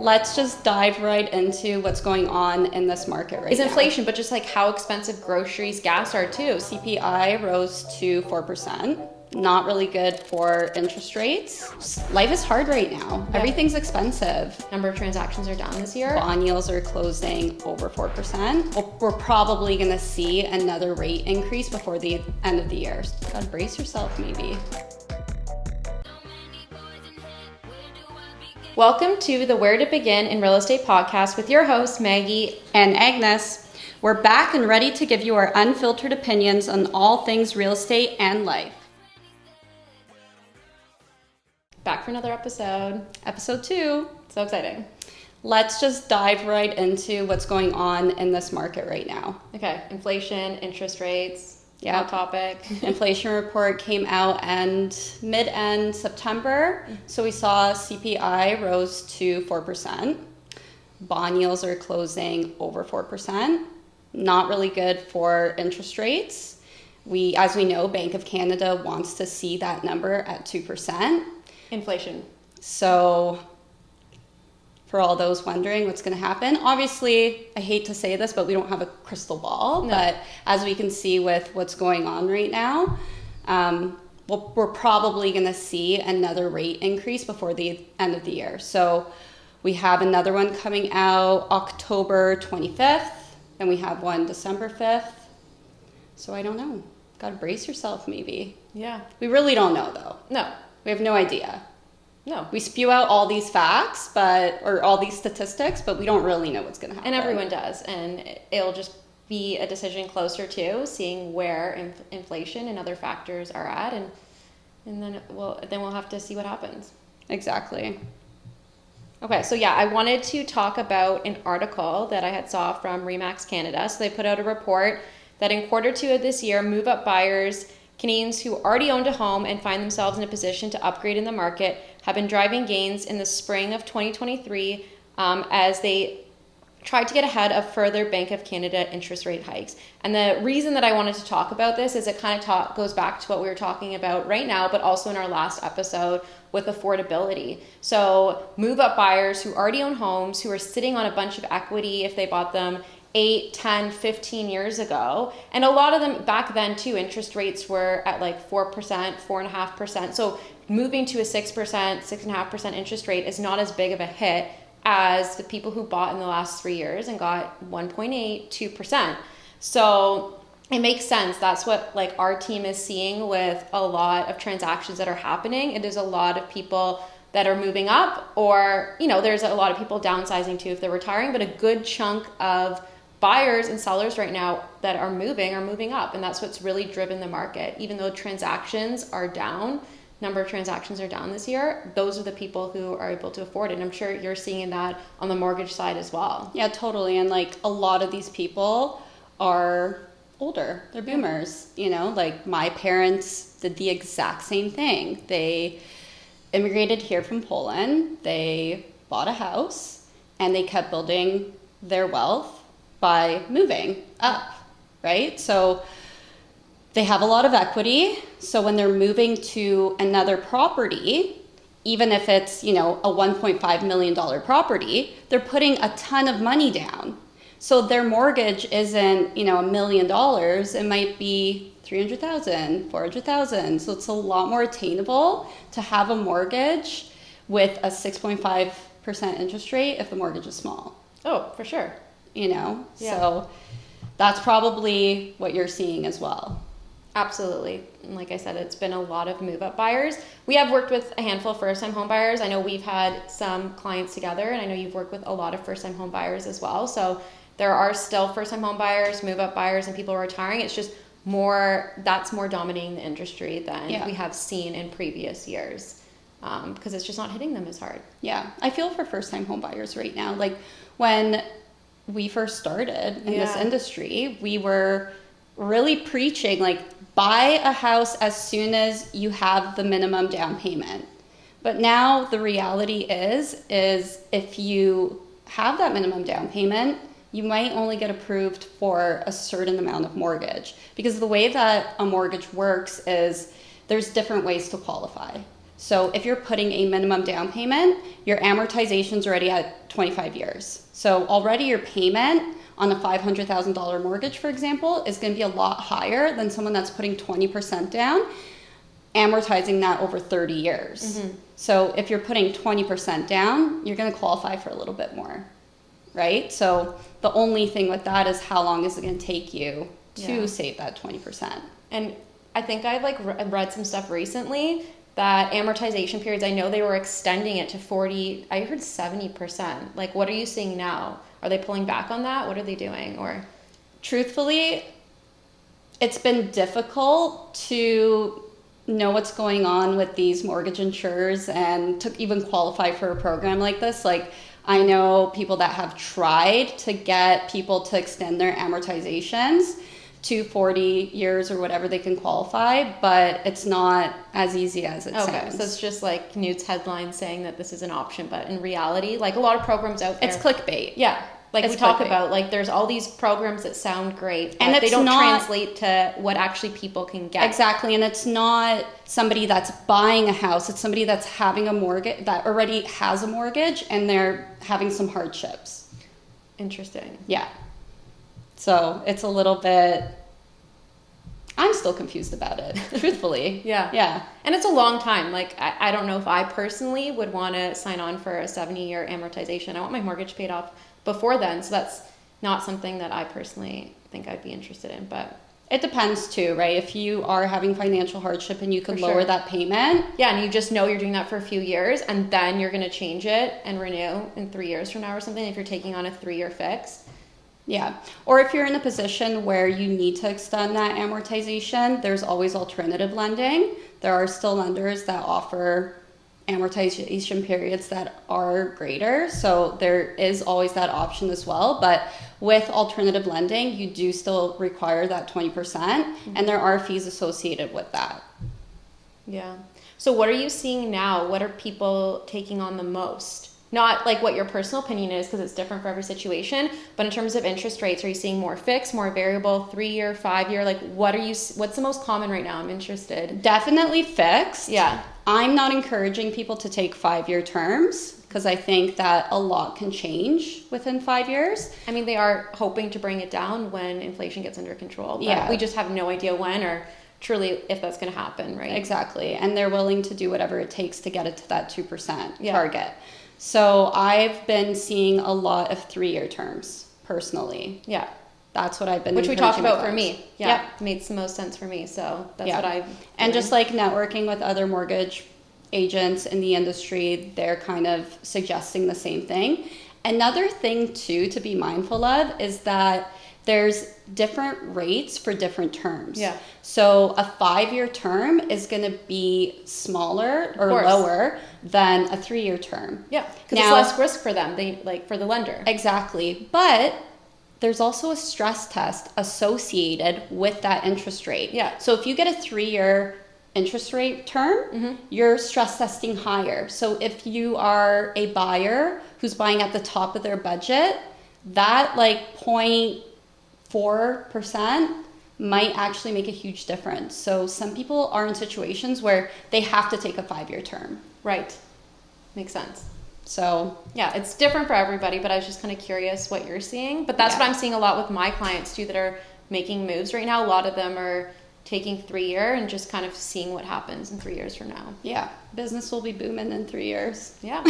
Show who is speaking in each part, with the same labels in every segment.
Speaker 1: Let's just dive right into what's going on in this market right
Speaker 2: Is
Speaker 1: now.
Speaker 2: inflation, but just like how expensive groceries, gas are too.
Speaker 1: CPI rose to 4%. Not really good for interest rates. Life is hard right now.
Speaker 2: Yeah.
Speaker 1: Everything's expensive.
Speaker 2: Number of transactions are down this year.
Speaker 1: Bond yields are closing over 4%. We're probably going to see another rate increase before the end of the year. Gotta brace yourself, maybe.
Speaker 2: Welcome to the Where to Begin in Real Estate podcast with your hosts, Maggie
Speaker 1: and Agnes. We're back and ready to give you our unfiltered opinions on all things real estate and life.
Speaker 2: Back for another episode.
Speaker 1: Episode 2.
Speaker 2: So exciting.
Speaker 1: Let's just dive right into what's going on in this market right now.
Speaker 2: Okay, inflation, interest rates.
Speaker 1: Yeah,
Speaker 2: hot topic.
Speaker 1: Inflation report came out mid-end September. So we saw CPI rose to 4%. Bond yields are closing over 4%. Not really good for interest rates. As we know, Bank of Canada wants to see that number at 2%.
Speaker 2: Inflation.
Speaker 1: So for all those wondering what's going to happen, obviously, I hate to say this, but we don't have a crystal ball.
Speaker 2: No.
Speaker 1: But as we can see with what's going on right now, we're probably going to see another rate increase before the end of the year. So we have another one coming out October 25th, and we have one December 5th. So I don't know. Got to brace yourself, maybe.
Speaker 2: Yeah.
Speaker 1: We really don't know, though.
Speaker 2: No.
Speaker 1: We have no idea.
Speaker 2: No.
Speaker 1: We spew out all these facts, or all these statistics, but we don't really know what's going to happen.
Speaker 2: And everyone does. And it'll just be a decision closer to seeing where inflation and other factors are at. And then we'll have to see what happens.
Speaker 1: Exactly.
Speaker 2: Okay, so yeah, I wanted to talk about an article that I had saw from Remax Canada. So they put out a report that in quarter 2 of this year, move-up buyers, Canadians who already owned a home and find themselves in a position to upgrade in the market, have been driving gains in the spring of 2023 as they tried to get ahead of further Bank of Canada interest rate hikes. And the reason that I wanted to talk about this is it kind of goes back to what we were talking about right now, but also in our last episode with affordability. So move-up buyers who already own homes, who are sitting on a bunch of equity if they bought them 8, 10, 15 years ago. And a lot of them back then too, interest rates were at like 4%, 4.5%. So moving to a 6%, 6.5% interest rate is not as big of a hit as the people who bought in the last 3 years and got 1.8, 2%. So it makes sense. That's what like our team is seeing with a lot of transactions that are happening. It is a lot of people that are moving up, or, there's a lot of people downsizing too if they're retiring, but a good chunk of buyers and sellers right now that are moving up. And that's what's really driven the market. Even though transactions are down, number of transactions are down this year, those are the people who are able to afford it. And I'm sure you're seeing that on the mortgage side as well.
Speaker 1: Yeah, totally. And like a lot of these people are older. They're boomers. Like my parents did the exact same thing. They immigrated here from Poland. They bought a house and they kept building their wealth by moving up, right? So they have a lot of equity. So when they're moving to another property, even if it's, a $1.5 million property, they're putting a ton of money down. So their mortgage isn't, $1 million. It might be $300,000, $400,000. So it's a lot more attainable to have a mortgage with a 6.5% interest rate if the mortgage is small.
Speaker 2: Oh, for sure.
Speaker 1: Yeah.
Speaker 2: So
Speaker 1: that's probably what you're seeing as well.
Speaker 2: Absolutely. And like I said, it's been a lot of move-up buyers. We have worked with a handful of first-time home buyers. I know we've had some clients together, and I know you've worked with a lot of first-time home buyers as well. So there are still first-time home buyers, move-up buyers, and people retiring. It's just that's more dominating the industry than we have seen in previous years because it's just not hitting them as hard.
Speaker 1: Yeah. I feel for first-time home buyers right now. Like when we first started in this industry, we were really preaching like buy a house as soon as you have the minimum down payment. But now the reality is if you have that minimum down payment, you might only get approved for a certain amount of mortgage, because the way that a mortgage works is there's different ways to qualify. So if you're putting a minimum down payment, your amortization's already at 25 years. So already your payment on a $500,000 mortgage, for example, is going to be a lot higher than someone that's putting 20% down, amortizing that over 30 years. So if you're putting 20% down, you're going to qualify for a little bit more, right? So the only thing with that is how long is it going to take you to save that 20%.
Speaker 2: And I think I read some stuff recently that amortization periods, I know they were extending it to 40, I heard 70%. Like, what are you seeing now? Are they pulling back on that? What are they doing? Or
Speaker 1: truthfully, it's been difficult to know what's going on with these mortgage insurers and to even qualify for a program like this. Like, I know people that have tried to get people to extend their amortizations to 40 years or whatever they can qualify, but it's not as easy as it sounds.
Speaker 2: So it's just like Knut's headline saying that this is an option, but in reality, like a lot of programs out there.
Speaker 1: It's clickbait.
Speaker 2: Yeah. Like
Speaker 1: it's
Speaker 2: we talk
Speaker 1: clickbait.
Speaker 2: About, like there's all these programs that sound great, but
Speaker 1: and
Speaker 2: they don't
Speaker 1: not,
Speaker 2: translate to what actually people can get.
Speaker 1: Exactly. And it's not somebody that's buying a house. It's somebody that's having a mortgage, that already has a mortgage, and they're having some hardships.
Speaker 2: Interesting.
Speaker 1: Yeah. So it's a little bit, I'm still confused about it, truthfully.
Speaker 2: Yeah. And it's a long time. Like, I don't know if I personally would want to sign on for a 70-year amortization. I want my mortgage paid off before then. So that's not something that I personally think I'd be interested in. But
Speaker 1: it depends too, right? If you are having financial hardship and you could lower that payment.
Speaker 2: Yeah, and you just know you're doing that for a few years, and then you're going to change it and renew in 3 years from now or something if you're taking on a 3-year fix.
Speaker 1: Yeah. Or if you're in a position where you need to extend that amortization, there's always alternative lending. There are still lenders that offer amortization periods that are greater. So there is always that option as well. But with alternative lending, you do still require that 20%, and there are fees associated with that.
Speaker 2: Yeah. So what are you seeing now? What are people taking on the most? Not like what your personal opinion is, because it's different for every situation, but in terms of interest rates, are you seeing more fixed, more variable, 3-year, 5-year? Like, what's the most common right now? I'm interested.
Speaker 1: Definitely fixed.
Speaker 2: Yeah.
Speaker 1: I'm not encouraging people to take 5-year terms, because I think that a lot can change within 5 years.
Speaker 2: I mean, they are hoping to bring it down when inflation gets under control. But
Speaker 1: yeah.
Speaker 2: We just have no idea when or truly if that's going to happen, right?
Speaker 1: Exactly. And they're willing to do whatever it takes to get it to that 2% target. So I've been seeing a lot of 3-year terms personally.
Speaker 2: Yeah.
Speaker 1: That's what I've been
Speaker 2: Which we talked about for
Speaker 1: clients.
Speaker 2: me. Yeah. Yep. Makes the most sense for me. So that's what I've
Speaker 1: And just like networking with other mortgage agents in the industry, they're kind of suggesting the same thing. Another thing too to be mindful of is that there's different rates for different terms.
Speaker 2: Yeah.
Speaker 1: So a 5-year term is going to be smaller or lower than a 3-year term.
Speaker 2: Yeah, because it's less risk for them. They for the lender.
Speaker 1: Exactly. But there's also a stress test associated with that interest rate.
Speaker 2: Yeah.
Speaker 1: So if you get a 3-year interest rate term, you're stress testing higher. So if you are a buyer who's buying at the top of their budget, that 0.4% might actually make a huge difference. So some people are in situations where they have to take a 5-year term.
Speaker 2: Right. Makes sense.
Speaker 1: So
Speaker 2: yeah, it's different for everybody, but I was just kind of curious what you're seeing. But that's what I'm seeing a lot with my clients too that are making moves right now. A lot of them are taking 3-year and just kind of seeing what happens in 3 years from now.
Speaker 1: Yeah, business will be booming in 3 years.
Speaker 2: Yeah.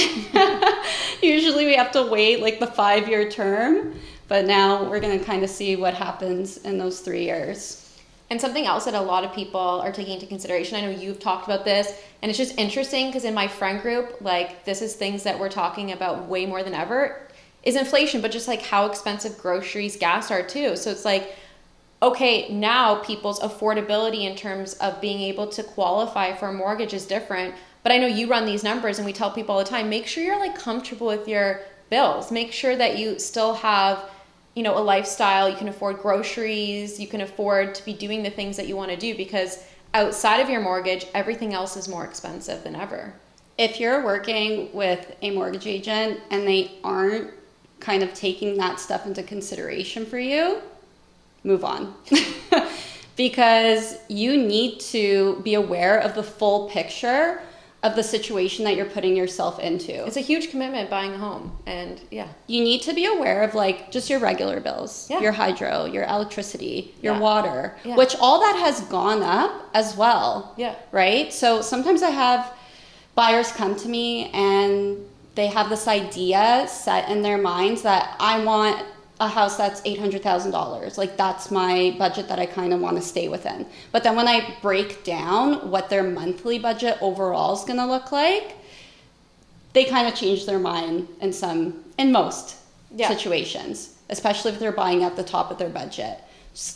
Speaker 1: Usually we have to wait the 5-year term, but now we're going to kind of see what happens in those 3 years.
Speaker 2: And something else that a lot of people are taking into consideration, I know you've talked about this, and it's just interesting because in my friend group, this is things that we're talking about way more than ever, is inflation, but just how expensive groceries, gas are too. So it's okay, now people's affordability in terms of being able to qualify for a mortgage is different. But I know you run these numbers and we tell people all the time, make sure you're comfortable with your bills. Make sure that you still have, a lifestyle, you can afford groceries, you can afford to be doing the things that you want to do, because outside of your mortgage, everything else is more expensive than ever.
Speaker 1: If you're working with a mortgage agent and they aren't kind of taking that stuff into consideration for you, move on. Because you need to be aware of the full picture of the situation that you're putting yourself into.
Speaker 2: It's a huge commitment buying a home, and yeah.
Speaker 1: You need to be aware of like just your regular bills,
Speaker 2: Yeah.
Speaker 1: your hydro, your electricity, your
Speaker 2: Yeah.
Speaker 1: water,
Speaker 2: Yeah.
Speaker 1: which all that has gone up as well.
Speaker 2: Yeah.
Speaker 1: Right? So sometimes I have buyers come to me and they have this idea set in their minds that I want a house that's $800,000. Like that's my budget that I kind of want to stay within. But then when I break down what their monthly budget overall is going to look like, they kind of change their mind in most
Speaker 2: Yeah.
Speaker 1: situations, especially if they're buying at the top of their budget.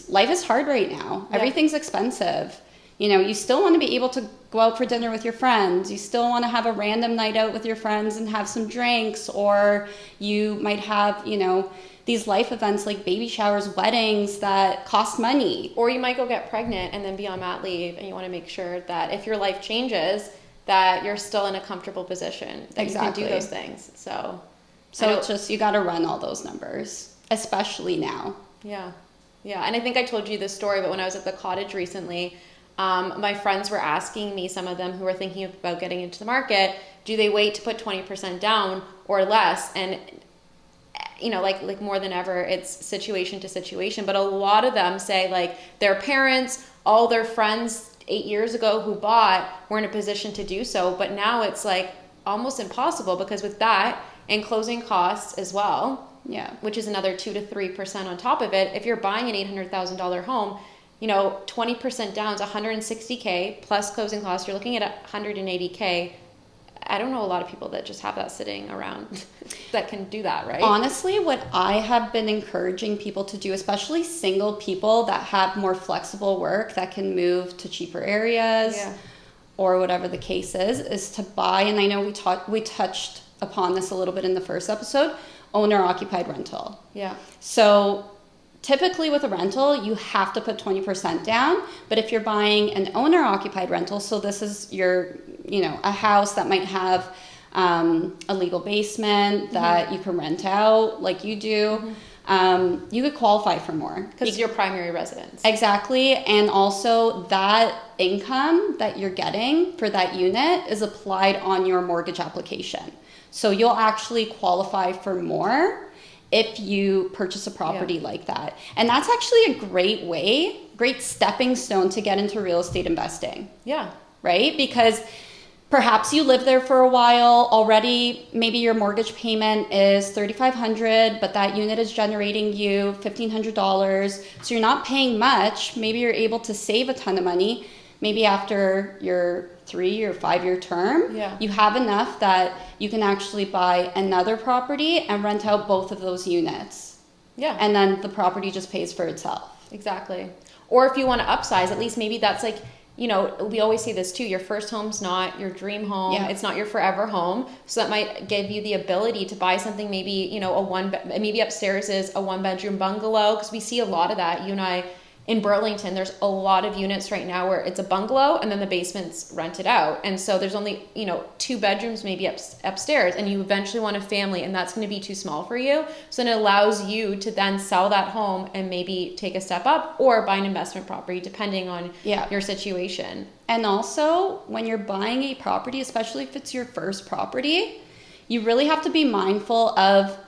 Speaker 1: Life is hard right now.
Speaker 2: Yeah.
Speaker 1: Everything's expensive. You know, you still want to be able to go out for dinner with your friends. You still want to have a random night out with your friends and have some drinks, or you might have, you know, these life events like baby showers, weddings that cost money.
Speaker 2: Or you might go get pregnant and then be on mat leave, and you want to make sure that if your life changes, that you're still in a comfortable position, that
Speaker 1: Exactly.
Speaker 2: you can do those things. So
Speaker 1: It's just, you got to run all those numbers, especially now.
Speaker 2: yeah. Yeah. And I think I told you this story, but when I was at the cottage recently, my friends were asking me, some of them who were thinking about getting into the market, do they wait to put 20% down or less? And you know, like more than ever, it's situation to situation. But a lot of them say like their parents, all their friends 8 years ago who bought were in a position to do so. But now it's like almost impossible, because with that and closing costs as well,
Speaker 1: Yeah.
Speaker 2: which is another 2 to 3% on top of it. If you're buying an $800,000 home, you know, 20% down is $160K plus closing costs. You're looking at $180K. I don't know a lot of people that just have that sitting around that can do that, right?
Speaker 1: Honestly, what I have been encouraging people to do, especially single people that have more flexible work that can move to cheaper areas
Speaker 2: Yeah.
Speaker 1: or whatever the case is to buy, and I know we touched upon this a little bit in the first episode, owner-occupied rental.
Speaker 2: Yeah.
Speaker 1: So typically with a rental, you have to put 20% down, but if you're buying an owner-occupied rental, so this is your, you know, a house that might have a legal basement that you can rent out like you do, you could qualify for more.
Speaker 2: Because it's your primary residence.
Speaker 1: Exactly. And also that income that you're getting for that unit is applied on your mortgage application. So you'll actually qualify for more if you purchase a property like that. And that's actually a great stepping stone to get into real estate investing,
Speaker 2: Yeah.
Speaker 1: right? Because perhaps you live there for a while already. Maybe your mortgage payment is $3,500, but that unit is generating you $1,500. So you're not paying much. Maybe you're able to save a ton of money. Maybe after your 3 or 5 year term,
Speaker 2: Yeah.
Speaker 1: you have enough that you can actually buy another property and rent out both of those units.
Speaker 2: Yeah.
Speaker 1: And then the property just pays for itself.
Speaker 2: Exactly. Or if you want to upsize, at least maybe that's like, you know, we always say this too, your first home's not your dream home.
Speaker 1: Yeah.
Speaker 2: It's not your forever home. So that might give you the ability to buy something, maybe, you know, maybe upstairs is a 1-bedroom bungalow, because we see a lot of that. You and I, in Burlington, there's a lot of units right now where it's a bungalow and then the basement's rented out. And so there's only, you know, 2 bedrooms maybe upstairs, and you eventually want a family, and that's going to be too small for you. So then it allows you to then sell that home and maybe take a step up or buy an investment property, depending on
Speaker 1: Yeah.
Speaker 2: your situation.
Speaker 1: And also, when you're buying a property, especially if it's your first property, you really have to be mindful of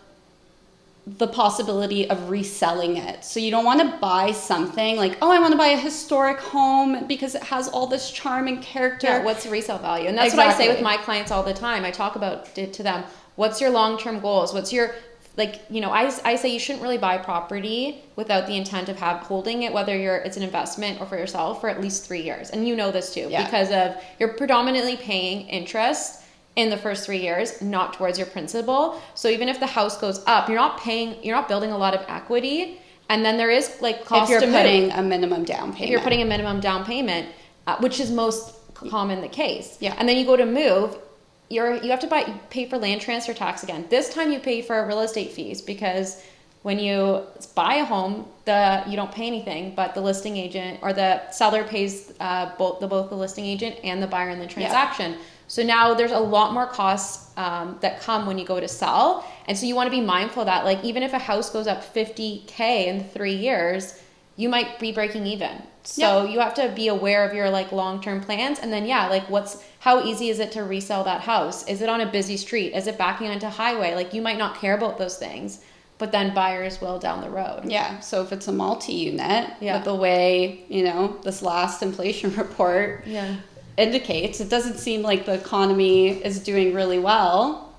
Speaker 1: the possibility of reselling it. So you don't want to buy something like, oh, I want to buy a historic home because it has all this charm and character.
Speaker 2: Yeah, what's the resale value? And that's what I say
Speaker 1: Exactly.
Speaker 2: with my clients all the time. I talk about it to them. What's your long-term goals? What's your, like, you know, I say you shouldn't really buy property without the intent of holding it, whether it's an investment or for yourself, for at least 3 years. And you know this too,
Speaker 1: Yeah.
Speaker 2: because of you're predominantly paying interest in the first 3 years, not towards your principal. So even if the house goes up, you're not building a lot of equity. And then there is like cost
Speaker 1: if you're
Speaker 2: to move.
Speaker 1: putting a minimum down payment.
Speaker 2: If you're putting a minimum down payment, which is most common the case.
Speaker 1: Yeah.
Speaker 2: And then you go to move, you have to pay for land transfer tax again. This time you pay for real estate fees, because when you buy a home, you don't pay anything, but the listing agent or the seller pays both the listing agent and the buyer in the transaction. So now there's a lot more costs that come when you go to sell. And so you want to be mindful of that. Like, even if a house goes up $50K in 3 years, you might be breaking even. So you have to be aware of your like long-term plans. And then, yeah, like how easy is it to resell that house? Is it on a busy street? Is it backing onto highway? Like you might not care about those things, but then buyers will down the road.
Speaker 1: Yeah. So if it's a multi-unit,
Speaker 2: Yeah.
Speaker 1: with the way, this last inflation report
Speaker 2: Yeah.
Speaker 1: indicates, it doesn't seem like the economy is doing really well.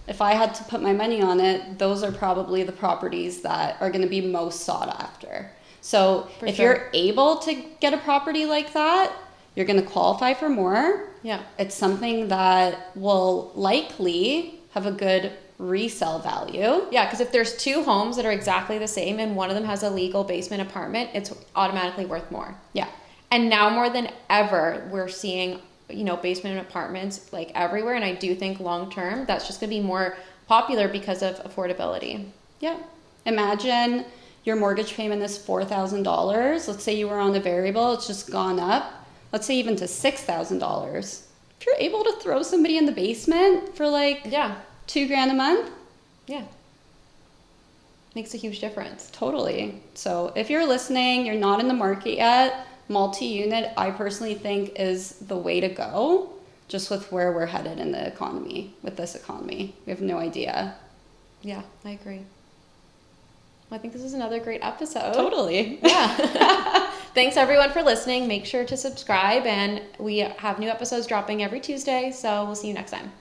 Speaker 1: If I had to put my money on it, those are probably the properties that are going to be most sought after. So
Speaker 2: For
Speaker 1: if
Speaker 2: sure.
Speaker 1: you're able to get a property like that, you're going to qualify for more.
Speaker 2: Yeah.
Speaker 1: It's something that will likely have a good resale value.
Speaker 2: Yeah, because if there's two homes that are exactly the same and one of them has a legal basement apartment, it's automatically worth more.
Speaker 1: Yeah.
Speaker 2: And now more than ever, we're seeing, basement apartments like everywhere. And I do think long term, that's just going to be more popular because of affordability.
Speaker 1: Yeah. Imagine your mortgage payment is $4,000. Let's say you were on a variable, it's just gone up. Let's say even to $6,000. If you're able to throw somebody in the basement for like
Speaker 2: Yeah.
Speaker 1: $2,000 a month,
Speaker 2: Yeah. Makes a huge difference.
Speaker 1: totally. So if you're listening, you're not in the market yet, multi-unit, I personally think is the way to go, just with where we're headed in the economy, with this economy. We have no idea.
Speaker 2: Yeah, I agree. Well, I think this is another great episode.
Speaker 1: Totally.
Speaker 2: Yeah. Thanks everyone for listening. Make sure to subscribe, and we have new episodes dropping every Tuesday. So we'll see you next time.